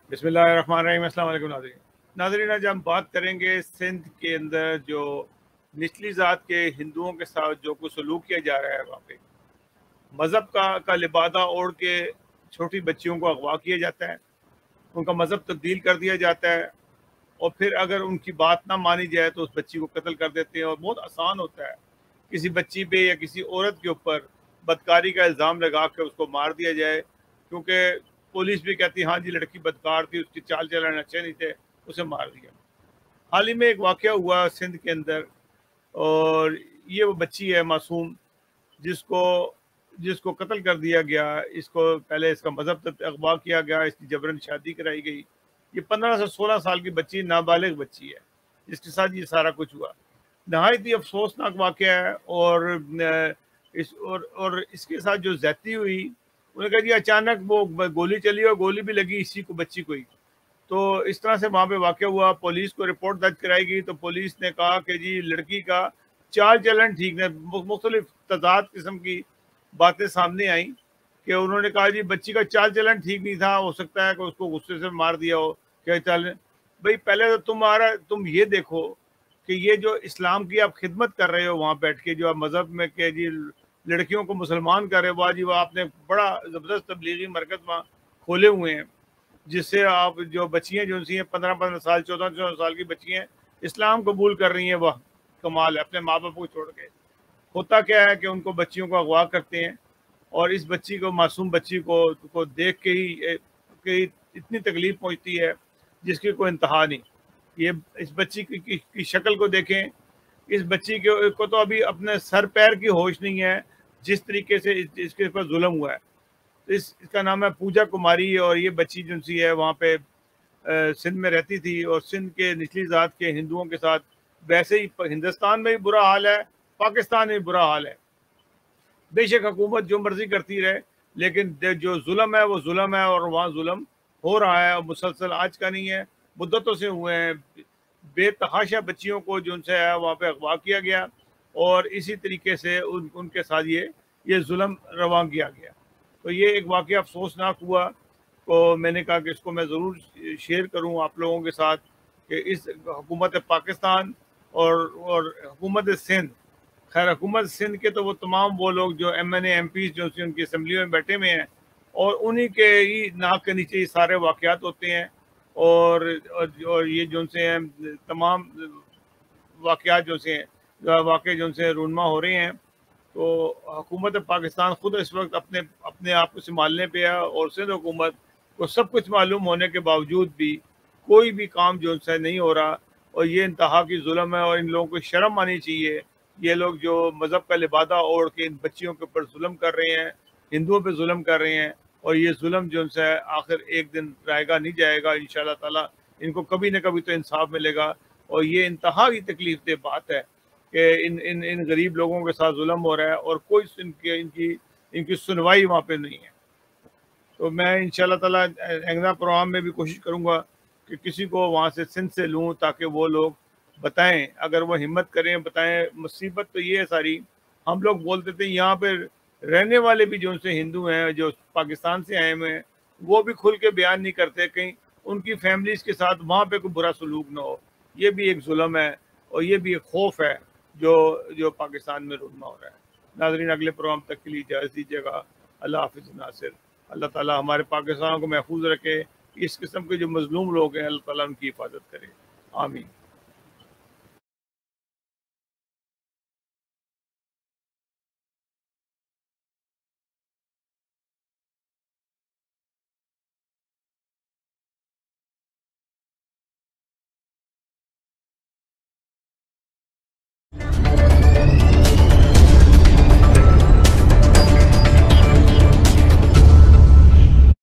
बिस्मिल्लाहिर्रहमानिर्रहीम। अस्सलाम वालेकुम नाज़रीन। नाज़रीन, आज हम बात करेंगे सिंध के अंदर जो निचली ज़ात के हिंदुओं के साथ जो कुछ सलूक किया जा रहा है। वहाँ पे मज़हब का लिबादा ओढ़ के छोटी बच्चियों को अगवा किया जाता है, उनका मज़हब तब्दील कर दिया जाता है और फिर अगर उनकी बात ना मानी जाए तो उस बच्ची को कत्ल कर देते हैं। और बहुत आसान होता है किसी बच्ची पे या किसी औरत के ऊपर बदकारी का इल्ज़ाम लगा के उसको मार दिया जाए, क्योंकि पुलिस भी कहती है हाँ जी लड़की बदकार थी, उसकी चाल चलन अच्छे नहीं थे, उसे मार दिया। हाल ही में एक वाक़या हुआ सिंध के अंदर, और ये वो बच्ची है मासूम, जिसको जिसको कत्ल कर दिया गया। इसको पहले इसका मज़हब तक अगवा किया गया, इसकी जबरन शादी कराई गई। ये 15 से 16 साल की बच्ची, नाबालिग बच्ची है, जिसके साथ ये सारा कुछ हुआ। नहायत ही अफसोसनाक वाक़या है। और इसके साथ जो ज़्यादती हुई, उन्होंने कहा जी अचानक वो गोली चली और गोली भी लगी इसी को, बच्ची को ही। तो इस तरह से वहाँ पे वाक़या हुआ। पुलिस को रिपोर्ट दर्ज कराई गई तो पुलिस ने कहा कि जी लड़की का चाल चलन ठीक नहीं, मुख्तलिफ तज़ाद किस्म की बातें सामने आई कि उन्होंने कहा जी बच्ची का चाल चलन ठीक नहीं था, हो सकता है कि उसको गुस्से से मार दिया हो। क्या चाल, भाई पहले तो तुम ये देखो कि ये जो इस्लाम की आप खिदमत कर रहे हो वहाँ बैठ के, जो आप मज़हब में के जी लड़कियों को मुसलमान कर रहे हो, वाह जी वाह, आपने बड़ा ज़बरदस्त तबलीगी मरकज़ वहाँ खोले हुए हैं, जिससे आप जो बच्चियाँ जो सी हैं 15-15 साल 14-14 साल की बच्चियाँ इस्लाम कबूल कर रही हैं, वह कमाल है। अपने माँ बाप को छोड़ के होता क्या है कि उनको बच्चियों को अगवा करते हैं और इस बच्ची को, मासूम बच्ची को देख के ही कि इतनी तकलीफ पहुंचती है जिसकी कोई इंतहा नहीं। ये इस बच्ची की शक्ल को देखें, इस बच्ची को तो अभी अपने सर पैर की होश नहीं है, जिस तरीके से इसके ऊपर जुल्म हुआ है। तो इसका नाम है पूजा कुमारी, और ये बच्ची जो सी है वहाँ पे सिंध में रहती थी, और सिंध के निचली ज़ात के हिंदुओं के साथ वैसे ही हिंदुस्तान में भी बुरा हाल है, पाकिस्तान में भी बुरा हाल है। बेशक हुकूमत जो मर्जी करती रहे, लेकिन जो जुल्म है वो जुल्म है, और वहाँ जुल्म हो रहा है और मुसलसल आज का नहीं है, मुद्दतों से हुए हैं। बेतहाशा बच्चियों को जो उनसे है वहाँ पे अगवा किया गया और इसी तरीके से उनके साथ ये जुल्म रवा किया गया। तो ये एक वाक़या अफसोसनाक हुआ। तो मैंने कहा कि इसको मैं ज़रूर शेयर करूँ आप लोगों के साथ कि इस हुकूमत पाकिस्तान और हुकूमत सिंध, खैर हुकूमत सिंध के तो वो तमाम वो लोग जो MNA MPs जो उनकी असम्बली में बैठे हुए हैं, और उन्हीं के ही नाक के नीचे ये सारे वाक़यात होते हैं। और ये जो से हैं तमाम वाक़यात जो से हैं वाक़े जो से रूनमा हो रहे हैं। तो हुकूमत पाकिस्तान खुद इस वक्त अपने अपने आप को संभालने पे है, और सिंध हुकूमत को सब कुछ मालूम होने के बावजूद भी कोई भी काम जो उनसे नहीं हो रहा, और ये इंतहा की जुल्म है। और इन लोगों को शर्म आनी चाहिए। ये लोग जो मज़हब का लिबादा ओढ़ के इन बच्चियों के ऊपर जुल्म कर रहे हैं, हिंदुओं पे जुल्म कर रहे हैं, और ये जुल्म जो उनसे आखिर एक दिन रहेगा नहीं जाएगा इंशाल्लाह ताला। इनको कभी ना कभी तो इंसाफ मिलेगा। और ये इंतहा की तकलीफ दे बात है कि इन इन इन गरीब लोगों के साथ जुल्म हो रहा है और कोई इनके इनकी इनकी सुनवाई वहाँ पे नहीं है। तो मैं इंशाल्लाह ताला अगला प्रोग्राम में भी कोशिश करूँगा कि किसी को वहाँ से सिंध से लूँ, ताकि वो लोग बताएं, अगर वो हिम्मत करें बताएं। मुसीबत तो ये है सारी, हम लोग बोलते थे यहाँ पे रहने वाले भी जो उनसे हिंदू हैं, जो पाकिस्तान से आए हुए हैं, वो भी खुल के बयान नहीं करते, कहीं उनकी फैमिलीज़ के साथ वहाँ पे कोई बुरा सलूक ना हो। ये भी एक जुल्म है और ये भी एक खौफ है जो जो पाकिस्तान में रूनमा हो रहा है। नाज़रीन, अगले प्रोग्राम तक के लिए इजाज़त दीजिएगा। अल्लाह हाफ़िज़ नासिर। अल्लाह ताला हमारे पाकिस्तान को महफूज रखे। इस किस्म के जो मज़लूम लोग हैं, अल्लाह ताला उनकी हिफाजत करे। आमीन।